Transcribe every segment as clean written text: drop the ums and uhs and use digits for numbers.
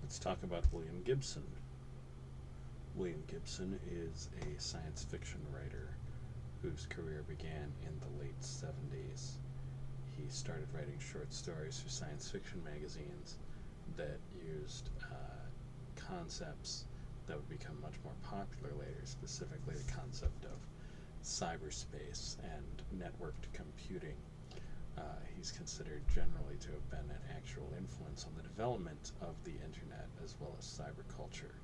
Let's talk about William Gibson. William Gibson is a science fiction writer whose career began in the late 70s. He started writing short stories for science fiction magazines that used concepts that would become much more popular later, specifically the concept of cyberspace and networked computing. He's considered generally to have been an actual influence on the development of the internet as well as cyberculture.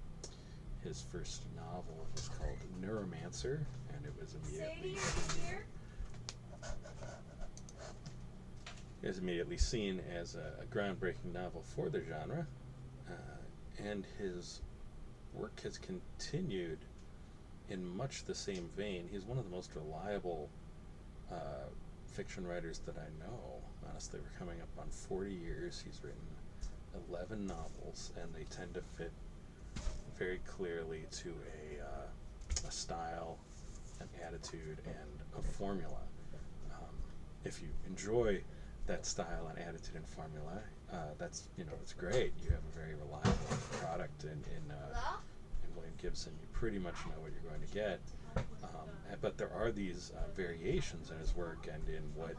His first novel was called Neuromancer, and it was immediately seen as a groundbreaking novel for the genre, and his work has continued in much the same vein. He's one of the most reliable fiction writers that I know. Honestly, we're coming up on 40 years. He's written 11 novels, and they tend to fit very clearly to a style, an attitude, and a formula. If you enjoy that style and attitude and formula, it's great. You have a very reliable product in William Gibson. You pretty much know what you're going to get. But there are these variations in his work and in what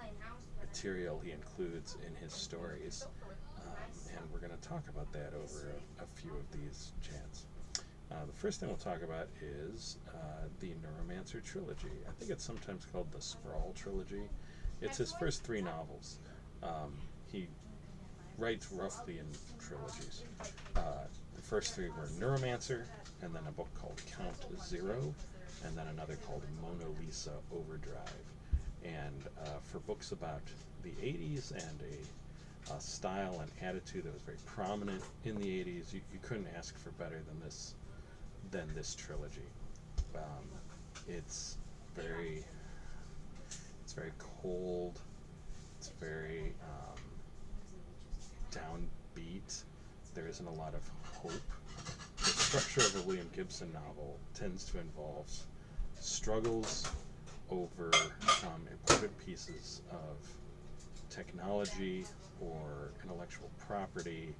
material he includes in his stories, and we're going to talk about that over a few of these chats. The first thing we'll talk about is the Neuromancer Trilogy. I think it's sometimes called the Sprawl Trilogy. It's his first 3 novels. He writes roughly in trilogies. The first 3 were Neuromancer, and then a book called Count Zero, and then another called Mona Lisa Overdrive. And for books about the 80s and a style and attitude that was very prominent in the 80s, you couldn't ask for better than this trilogy. It's very cold. It's very downbeat. There isn't a lot of hope. The structure of a William Gibson novel tends to involve struggles over important pieces of technology or intellectual property,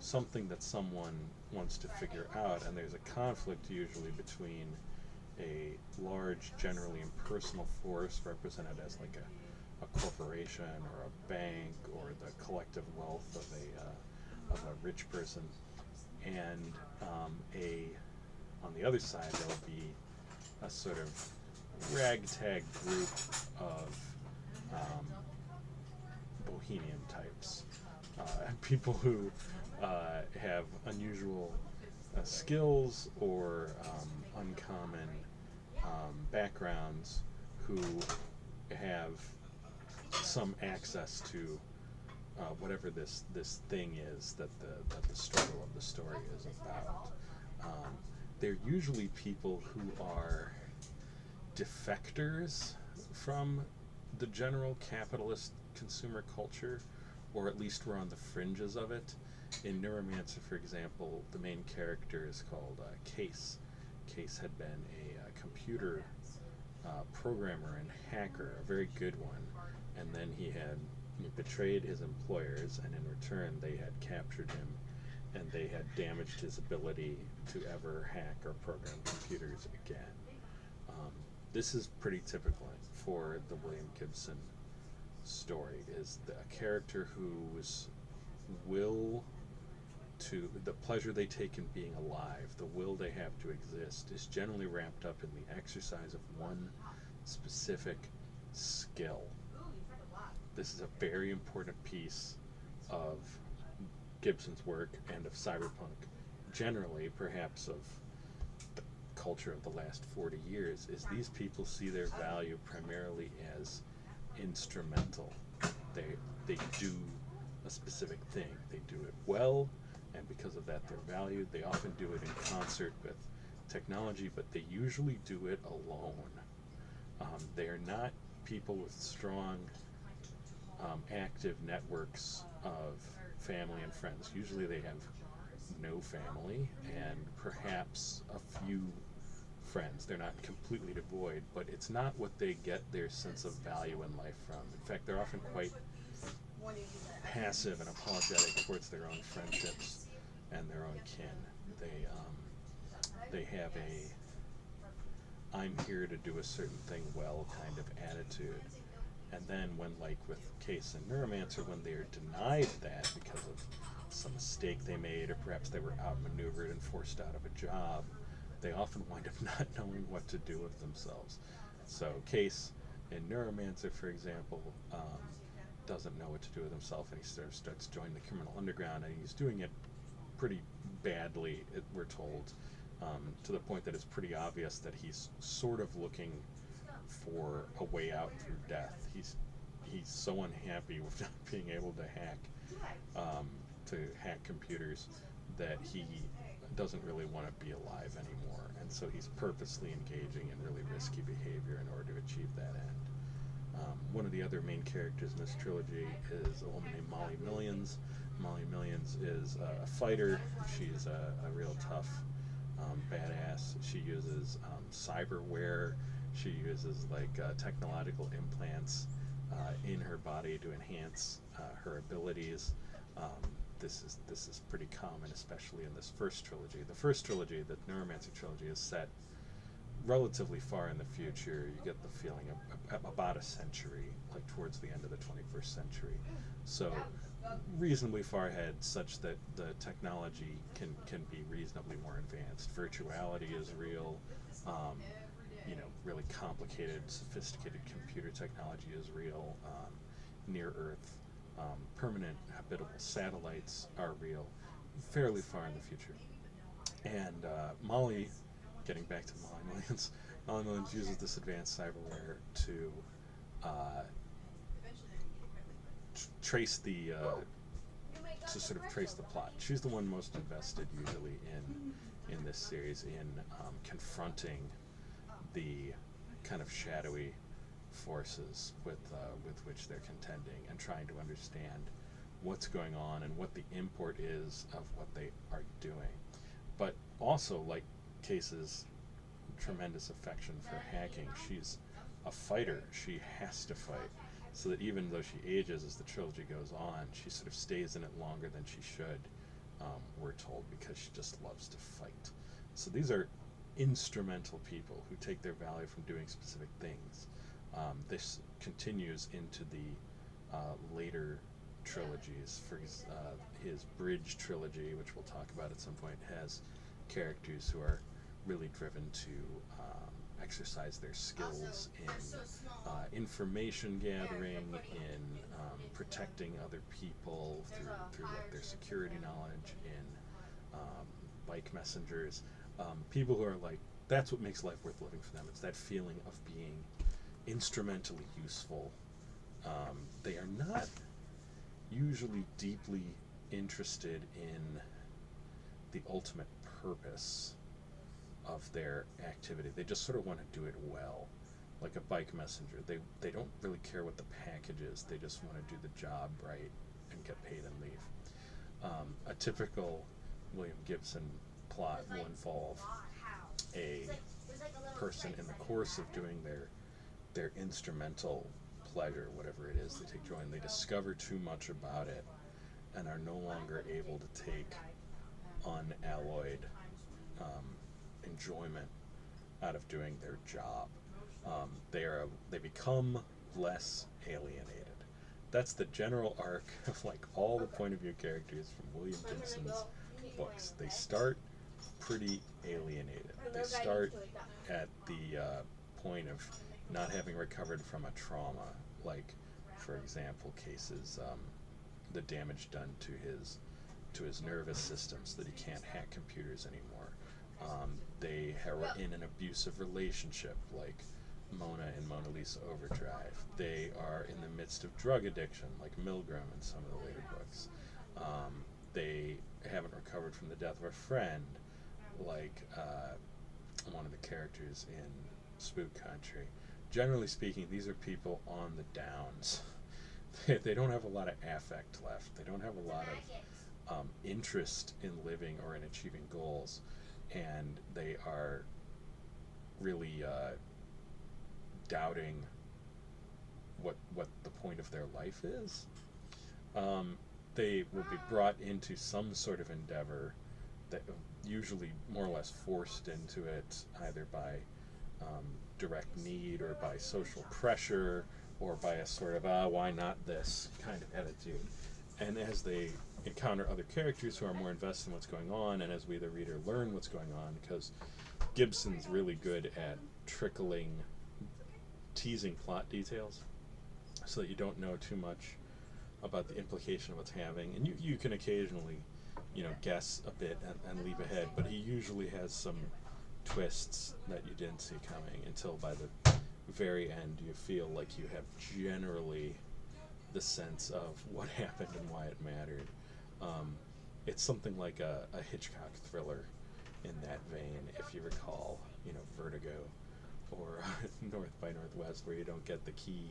something that someone wants to figure out, and there's a conflict usually between a large, generally impersonal force represented as like a corporation or a bank or the collective wealth of a rich person, and on the other side there'll be a sort of ragtag group of bohemian types, people who have unusual skills or uncommon backgrounds, who have some access to whatever this thing is that the struggle of the story is about. They're usually people who are defectors from the general capitalist consumer culture, or at least were on the fringes of it. In Neuromancer, for example, the main character is called Case. Case had been a computer programmer and hacker, a very good one, and then he betrayed his employers, and in return they had captured him, and they had damaged his ability to ever hack or program computers again. This is pretty typical for the William Gibson story, is the character whose will to, the pleasure they take in being alive, the will they have to exist, is generally wrapped up in the exercise of one specific skill. This is a very important piece of Gibson's work and of cyberpunk generally, perhaps of the culture of the last 40 years, is these people see their value primarily as instrumental. They do a specific thing. They do it well, and because of that they're valued. They often do it in concert with technology, but they usually do it alone. They are not people with strong active networks of family and friends. Usually they have no family and perhaps a few friends. They're not completely devoid, but it's not what they get their sense of value in life from. In fact, they're often quite passive and apologetic towards their own friendships. and their own kin. They have a "I'm here to do a certain thing well" kind of attitude. And then when, like with Case and Neuromancer, when they are denied that because of some mistake they made, or perhaps they were outmaneuvered and forced out of a job, they often wind up not knowing what to do with themselves. So Case in Neuromancer, for example, doesn't know what to do with himself, and he sort of starts joining the criminal underground, and he's doing it pretty badly, we're told, to the point that it's pretty obvious that he's sort of looking for a way out through death. He's so unhappy with not being able to hack computers, that he doesn't really want to be alive anymore, and so he's purposely engaging in really risky behavior in order to achieve that end. One of the other main characters in this trilogy is a woman named Molly Millions. Molly Millions is a fighter. She's a real tough badass. She uses cyberware. She uses like technological implants in her body to enhance her abilities. This is pretty common, especially in this first trilogy. The first trilogy, the Neuromancer Trilogy, is set relatively far in the future. You get the feeling of about a century, like towards the end of the 21st century. So reasonably far ahead, such that the technology can be reasonably more advanced. Virtuality is real. Really complicated, sophisticated computer technology is real. Near Earth, permanent habitable satellites are real, fairly far in the future. And Molly, getting back to Molly Millions, Molly Millions uses this advanced cyberware to trace to sort of trace the plot. She's the one most invested usually in this series, in confronting the kind of shadowy forces with which they're contending, and trying to understand what's going on and what the import is of what they are doing. But also, like Case's tremendous affection for hacking, she's a fighter. She has to fight, so that even though she ages as the trilogy goes on, she sort of stays in it longer than she should, we're told, because she just loves to fight. So these are instrumental people who take their value from doing specific things. This continues into the later trilogies. For his Bridge trilogy, which we'll talk about at some point, has characters who are really driven to exercise their skills in information gathering, in protecting other people through like their security knowledge, in bike messengers, people who are like, that's what makes life worth living for them. It's that feeling of being instrumentally useful. They are not usually deeply interested in the ultimate purpose of their activity. They just sort of want to do it well. Like a bike messenger, they don't really care what the package is. They just want to do the job right and get paid and leave. A typical William Gibson plot will involve a person in the course of doing their instrumental pleasure, whatever it is they take joy in, they discover too much about it and are no longer able to take unalloyed enjoyment out of doing their job. They become less alienated. That's the general arc of like all the point of view characters from William Gibson's books. They start pretty alienated. They start at the point of not having recovered from a trauma, like, for example, Case's the damage done to his nervous system, so that he can't hack computers anymore. They are in an abusive relationship, like Mona in Mona Lisa Overdrive. They are in the midst of drug addiction, like Milgram in some of the later books. They haven't recovered from the death of a friend, like one of the characters in Spook Country. Generally speaking, these are people on the downs. They don't have a lot of affect left. They don't have a lot of interest in living or in achieving goals, and they are really doubting what the point of their life is. they will be brought into some sort of endeavor that usually more or less forced into it either by direct need or by social pressure or by a sort of why not this kind of attitude. And as they encounter other characters who are more invested in what's going on, and as we the reader learn what's going on, because Gibson's really good at teasing plot details so that you don't know too much about the implication of what's happening, and you can occasionally guess a bit and leap ahead, but he usually has some twists that you didn't see coming until by the very end you feel like you have generally the sense of what happened and why it mattered. It's something like a Hitchcock thriller in that vein, if you recall, Vertigo or North by Northwest, where you don't get the key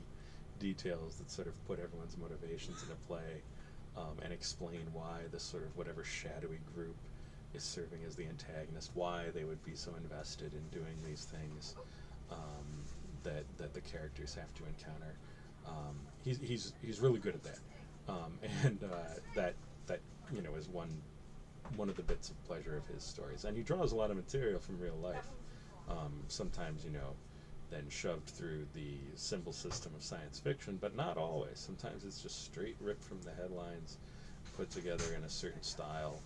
details that sort of put everyone's motivations into play and explain why this sort of whatever shadowy group is serving as the antagonist, why they would be so invested in doing these things that the characters have to encounter. He's really good at that, and that is one of the bits of pleasure of his stories. And he draws a lot of material from real life, sometimes then shoved through the symbol system of science fiction, but not always. Sometimes it's just straight ripped from the headlines, put together in a certain style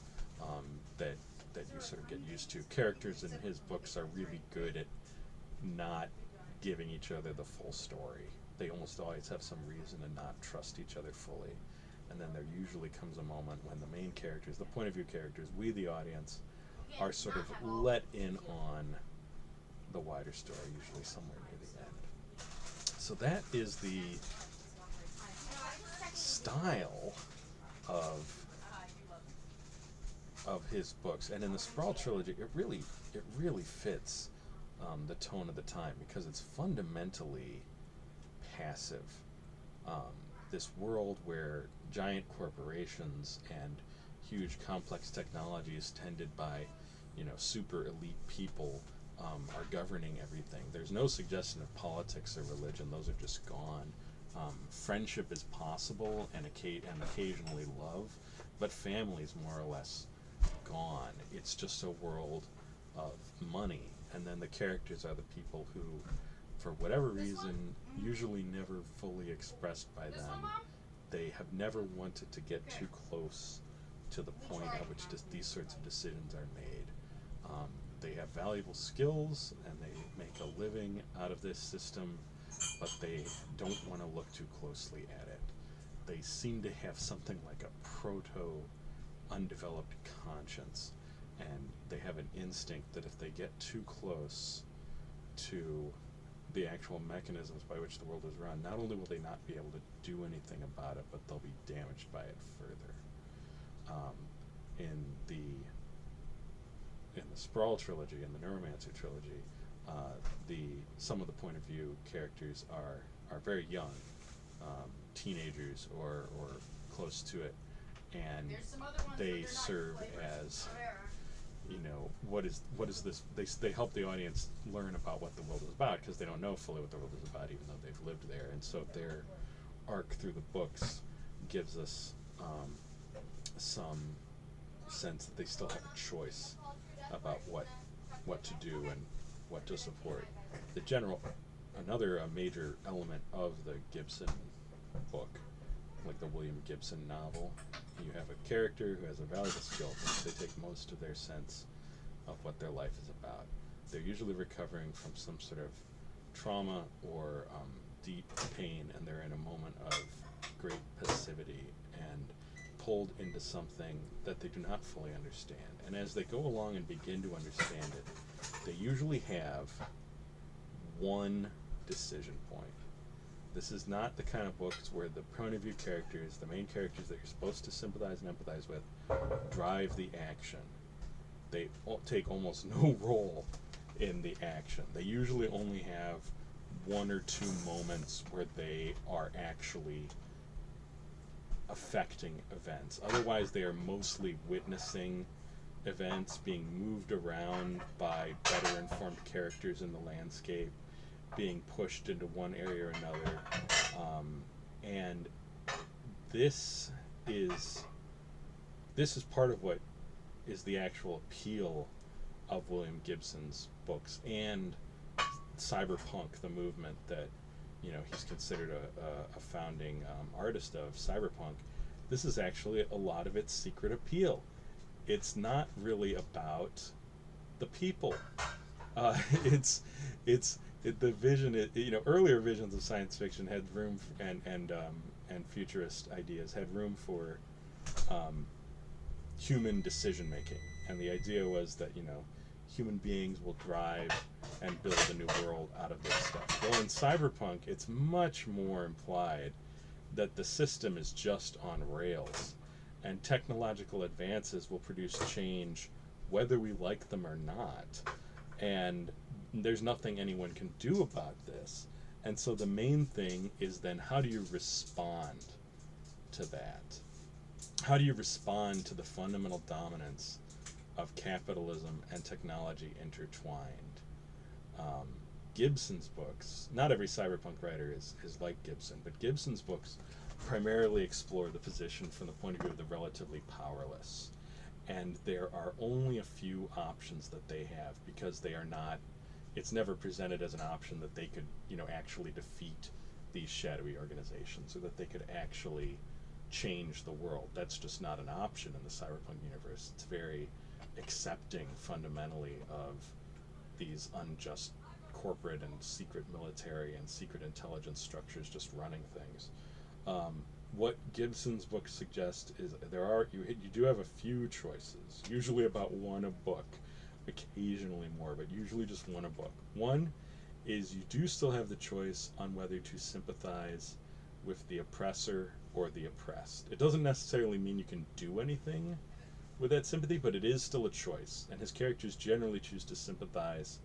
that you sort of get used to. Characters in his books are really good at not giving each other the full story. They almost always have some reason to not trust each other fully. And then there usually comes a moment when the main characters, the point of view characters, we the audience, are sort of let in on the wider story, usually somewhere near the end. So that is the style of his books. And in the Sprawl trilogy, it really fits the tone of the time, because it's fundamentally passive. This world where giant corporations and huge complex technologies tended by super elite people are governing everything. There's no suggestion of politics or religion. Those are just gone. Friendship is possible and occasionally love, but family's more or less gone. It's just a world of money. And then the characters are the people who, for whatever reason, usually never fully expressed by them, they have never wanted to get too close to the point at which these sorts of decisions are made. They have valuable skills and they make a living out of this system, but they don't want to look too closely at it. They seem to have something like a proto-undeveloped conscience, and they have an instinct that if they get too close to the actual mechanisms by which the world is run, not only will they not be able to do anything about it, but they'll be damaged by it further. In the Sprawl trilogy and the Neuromancer trilogy, some of the point of view characters are very young, teenagers or close to it, and they serve as what is this? They help the audience learn about what the world is about, because they don't know fully what the world is about, even though they've lived there. And so their arc through the books gives us some sense that they still have a choice about what to do and what to support. Another major element of the Gibson book, like the William Gibson novel, you have a character who has a valuable skill from which they take most of their sense of what their life is about. They're usually recovering from some sort of trauma or deep pain, and they're in a moment of great passivity and pulled into something that they do not fully understand. And as they go along and begin to understand it, they usually have one decision point. This is not the kind of books where the point of view characters, the main characters that you're supposed to sympathize and empathize with, drive the action. They take almost no role in the action. They usually only have one or two moments where they are actually affecting events. Otherwise, they are mostly witnessing events being moved around by better informed characters in the landscape, being pushed into one area or another. And this is this is part of what is the actual appeal of William Gibson's books and cyberpunk, the movement that he's considered a founding artist of cyberpunk. This is actually a lot of its secret appeal. It's not really about the people. The vision. Earlier visions of science fiction had room and futurist ideas had room for human decision making, and the idea was that human beings will drive and build a new world out of this stuff. Well, in cyberpunk, it's much more implied that the system is just on rails, and technological advances will produce change whether we like them or not, and there's nothing anyone can do about this. And so the main thing is then, how do you respond to that? How do you respond to the fundamental dominance of capitalism and technology intertwined? Gibson's books, not every cyberpunk writer is like Gibson, but Gibson's books primarily explore the position from the point of view of the relatively powerless. And there are only a few options that they have, because they are not, it's never presented as an option that they could, actually defeat these shadowy organizations, or that they could actually change the world. That's just not an option in the cyberpunk universe. It's very accepting fundamentally of these unjust corporate and secret military and secret intelligence structures just running things. What Gibson's books suggest is you do have a few choices, usually about one a book, occasionally more, but usually just one a book. One is you do still have the choice on whether to sympathize with the oppressor or the oppressed. It doesn't necessarily mean you can do anything with that sympathy, but it is still a choice, and his characters generally choose to sympathize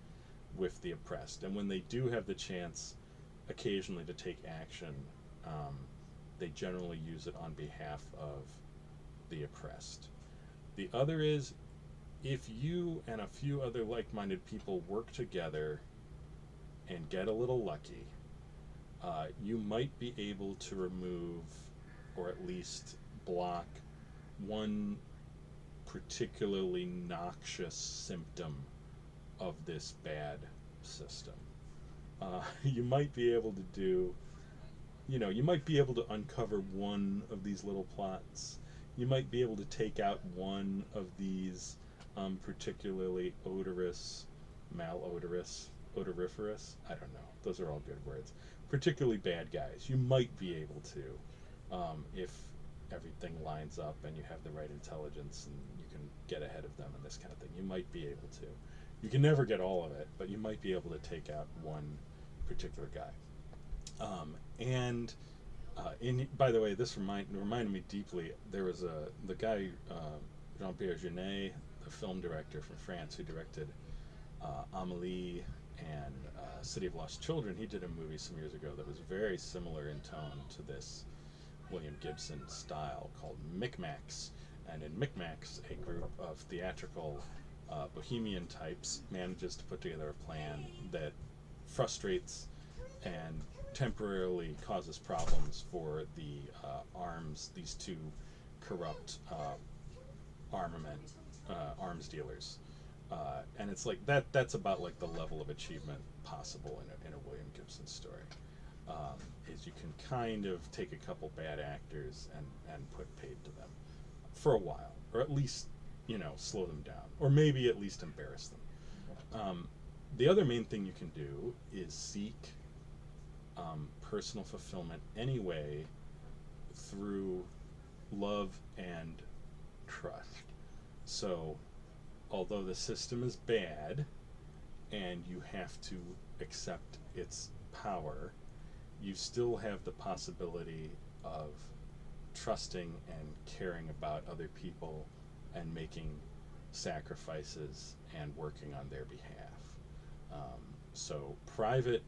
with the oppressed. And when they do have the chance occasionally to take action, they generally use it on behalf of the oppressed. The other is, if you and a few other like-minded people work together and get a little lucky, you might be able to remove, or at least block, one particularly noxious symptom of this bad system. You might be able to do, you might be able to uncover one of these little plots. You might be able to take out one of these particularly odoriferous, I don't know, those are all good words, particularly bad guys. You might be able to, if everything lines up and you have the right intelligence and you can get ahead of them and this kind of thing. You might be able to. You can never get all of it, but you might be able to take out one particular guy. By the way, this reminded me deeply. There was the guy Jean-Pierre Jeunet, the film director from France, who directed Amélie and City of Lost Children. He did a movie some years ago that was very similar in tone to this William Gibson style, called Micmacs. And in Micmacs, a group of theatrical bohemian types manages to put together a plan that frustrates and temporarily causes problems for the these two corrupt arms dealers. And it's like that's about like the level of achievement possible in a William Gibson story. Is you can kind of take a couple bad actors and put paid to them for a while, or at least slow them down, or maybe at least embarrass them. The other main thing you can do is seek personal fulfillment anyway through love and trust. So although the system is bad and you have to accept its power, you still have the possibility of trusting and caring about other people and making sacrifices and working on their behalf. So private,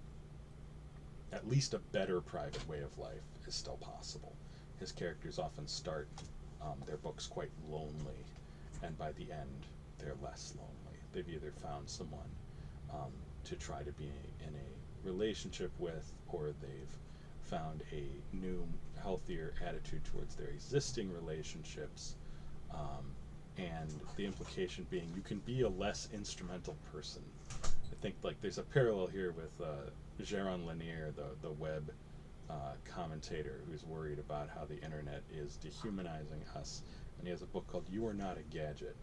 at least a better private way of life is still possible. His characters often start their books quite lonely, and by the end they're less lonely. They've either found someone to try to be in a relationship with, or they've found a new, healthier attitude towards their existing relationships, And the implication being you can be a less instrumental person. I think like there's a parallel here with Jaron Lanier, the web commentator, who's worried about how the internet is dehumanizing us, and he has a book called "You Are Not a Gadget."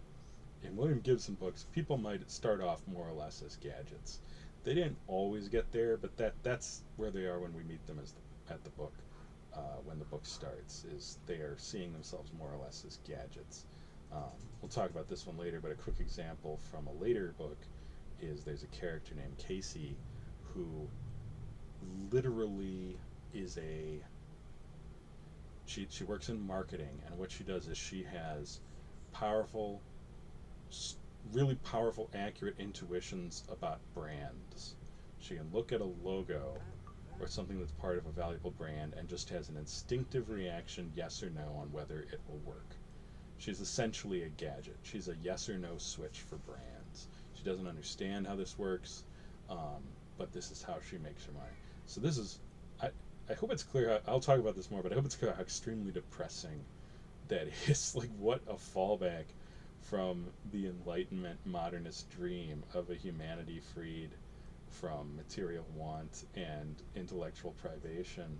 In William Gibson books, people might start off more or less as gadgets. They didn't always get there, but that's where they are when we meet them at the book. When the book starts, is they are seeing themselves more or less as gadgets. We'll talk about this one later, but a quick example from a later book is there's a character named Casey who literally is she works in marketing, and what she does is she has powerful, really powerful, accurate intuitions about brands. She can look at a logo or something that's part of a valuable brand and just has an instinctive reaction, yes or no, on whether it will work. She's essentially a gadget. She's a yes or no switch for brands. She doesn't understand how this works, but this is how she makes her money. So this is, I hope it's clear. I'll talk about this more, but I hope it's clear how extremely depressing that is. Like, what a fallback from the Enlightenment modernist dream of a humanity freed from material want and intellectual privation,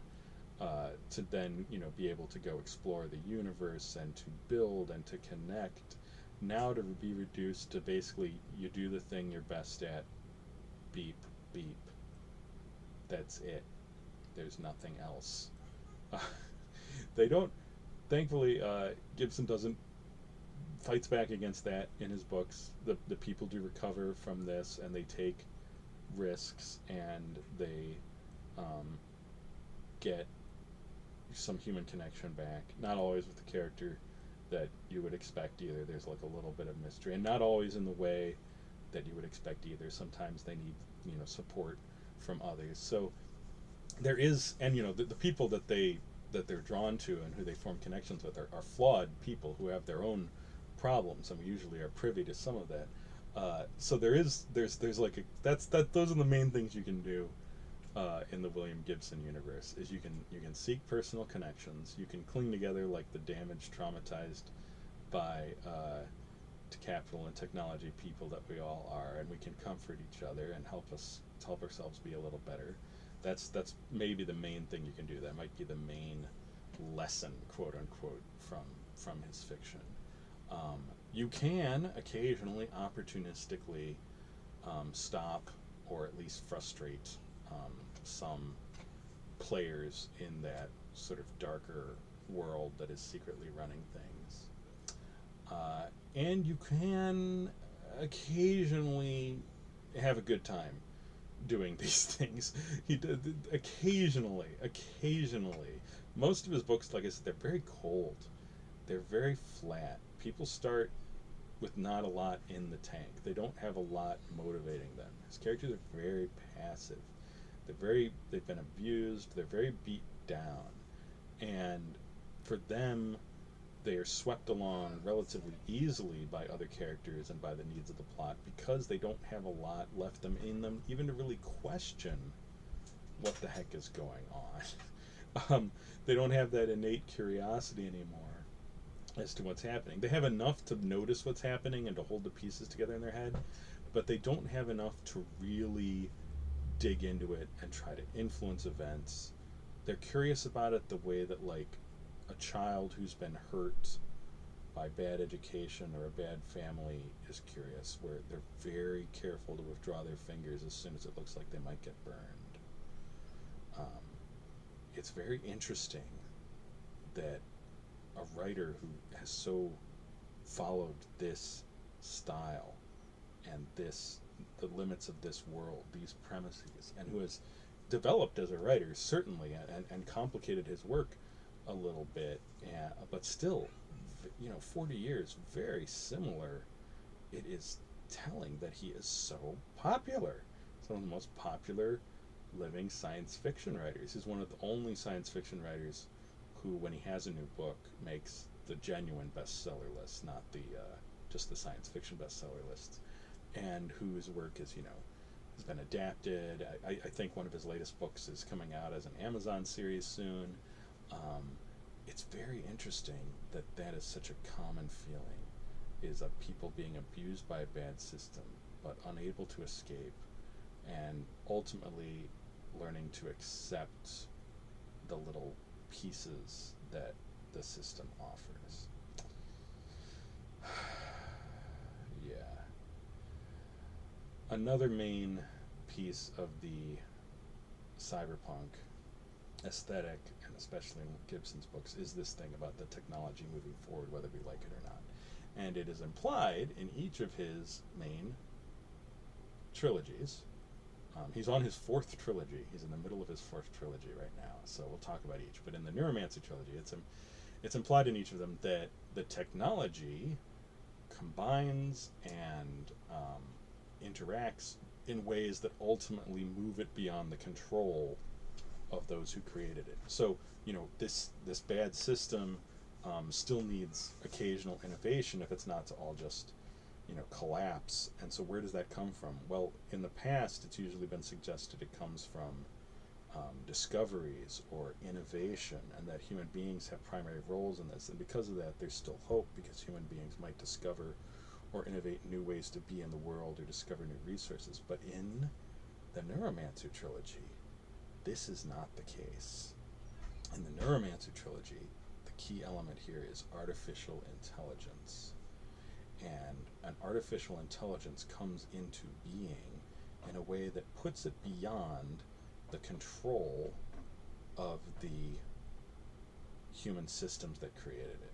to then be able to go explore the universe and to build and to connect, now to be reduced to basically you do the thing you're best at, beep beep, that's it, there's nothing else. They don't, thankfully, Gibson doesn't fights back against that in his books. The people do recover from this, and they take risks, and they get some human connection back. Not always with the character that you would expect either. There's like a little bit of mystery, and not always in the way that you would expect either. Sometimes they need support from others. So there is, and the people that they're drawn to and who they form connections with are flawed people who have their own problems, and we usually are privy to some of that. So there's like those are the main things you can do in the William Gibson universe. Is you can seek personal connections, you can cling together like the damaged, traumatized by to capital and technology people that we all are, and we can comfort each other and help ourselves be a little better. That's maybe the main thing you can do. That might be the main lesson, quote unquote, from his fiction. You can occasionally, opportunistically, stop or at least frustrate some players in that sort of darker world that is secretly running things. And you can occasionally have a good time doing these things. He did occasionally. Most of his books, like I said, they're very cold. They're very flat. People start with not a lot in the tank. They don't have a lot motivating them. His characters are very passive. They've been abused. They're very beat down, and for them, they are swept along relatively easily by other characters and by the needs of the plot, because they don't have a lot left them in them even to really question what the heck is going on. They don't have that innate curiosity anymore as to what's happening. They have enough to notice what's happening and to hold the pieces together in their head, but they don't have enough to really dig into it and try to influence events. They're curious about it the way that, like, a child who's been hurt by bad education or a bad family is curious, where they're very careful to withdraw their fingers as soon as it looks like they might get burned. It's very interesting that a writer who has so followed this style and the limits of this world, these premises, and who has developed as a writer, certainly, and complicated his work a little bit, but still, 40 years, very similar. It is telling that he is so popular. He's one of the most popular living science fiction writers. He's one of the only science fiction writers who, when he has a new book, makes the genuine bestseller list, not the just the science fiction bestseller list, and whose work is, has been adapted. I think one of his latest books is coming out as an Amazon series soon. it's very interesting that that is such a common feeling, is of people being abused by a bad system but unable to escape, and ultimately learning to accept the little pieces that the system offers. Yeah. Another main piece of the cyberpunk aesthetic, and especially in Gibson's books, is this thing about the technology moving forward, whether we like it or not. And it is implied in each of his main trilogies. He's on his fourth trilogy. He's in the middle of his fourth trilogy right now, so we'll talk about each. But in the Neuromancer Trilogy, it's implied in each of them that the technology combines and interacts in ways that ultimately move it beyond the control of those who created it. So, this bad system still needs occasional innovation if it's not to all just collapse. And so where does that come from? Well, in the past, it's usually been suggested it comes from discoveries or innovation, and that human beings have primary roles in this. And because of that, there's still hope, because human beings might discover or innovate new ways to be in the world or discover new resources. But in the Neuromancer Trilogy, this is not the case. In the Neuromancer Trilogy, the key element here is artificial intelligence. And an artificial intelligence comes into being in a way that puts it beyond the control of the human systems that created it.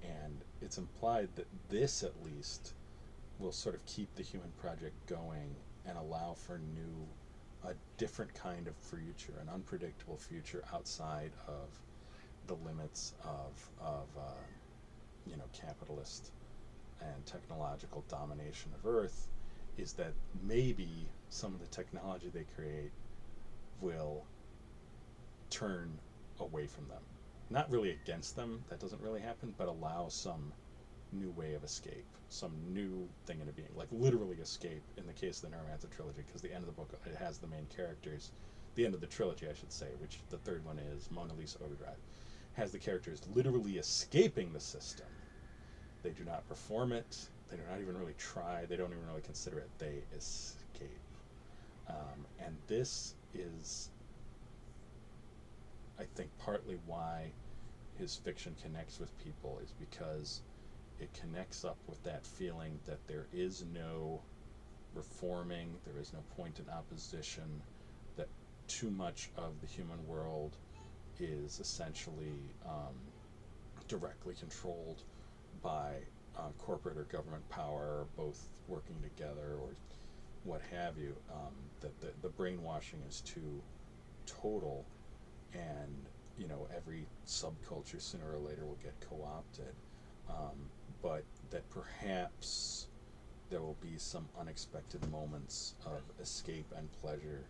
And it's implied that this, at least, will sort of keep the human project going and allow for a different kind of future, an unpredictable future outside of the limits of capitalist and technological domination of Earth. Is that maybe some of the technology they create will turn away from them. Not really against them, that doesn't really happen, but allow some new way of escape, some new thing into being, like literally escape in the case of the Neuromancer Trilogy, because the end of the book, it has the main characters, the end of the trilogy, I should say, which the third one is Mona Lisa Overdrive, has the characters literally escaping the system. They do not perform it, they do not even really try, they don't even really consider it, they escape. And this is, I think, partly why his fiction connects with people, is because it connects up with that feeling that there is no reforming, there is no point in opposition, that too much of the human world is essentially directly controlled by corporate or government power, both working together or what have you, that the brainwashing is too total, and every subculture sooner or later will get co-opted, but that perhaps there will be some unexpected moments of escape and pleasure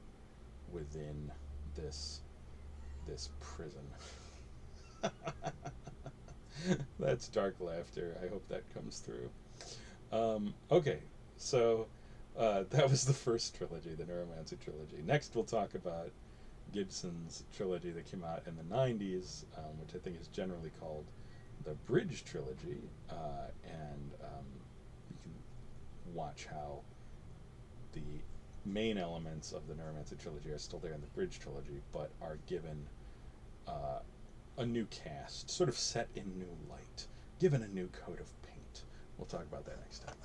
within this prison. That's dark laughter. I hope that comes through. Okay, so that was the first trilogy, the Neuromancer Trilogy. Next we'll talk about Gibson's trilogy that came out in the 90s, which I think is generally called the Bridge Trilogy, and you can watch how the main elements of the Neuromancer Trilogy are still there in the Bridge Trilogy, but are given a new cast, sort of set in new light, given a new coat of paint. We'll talk about that next time.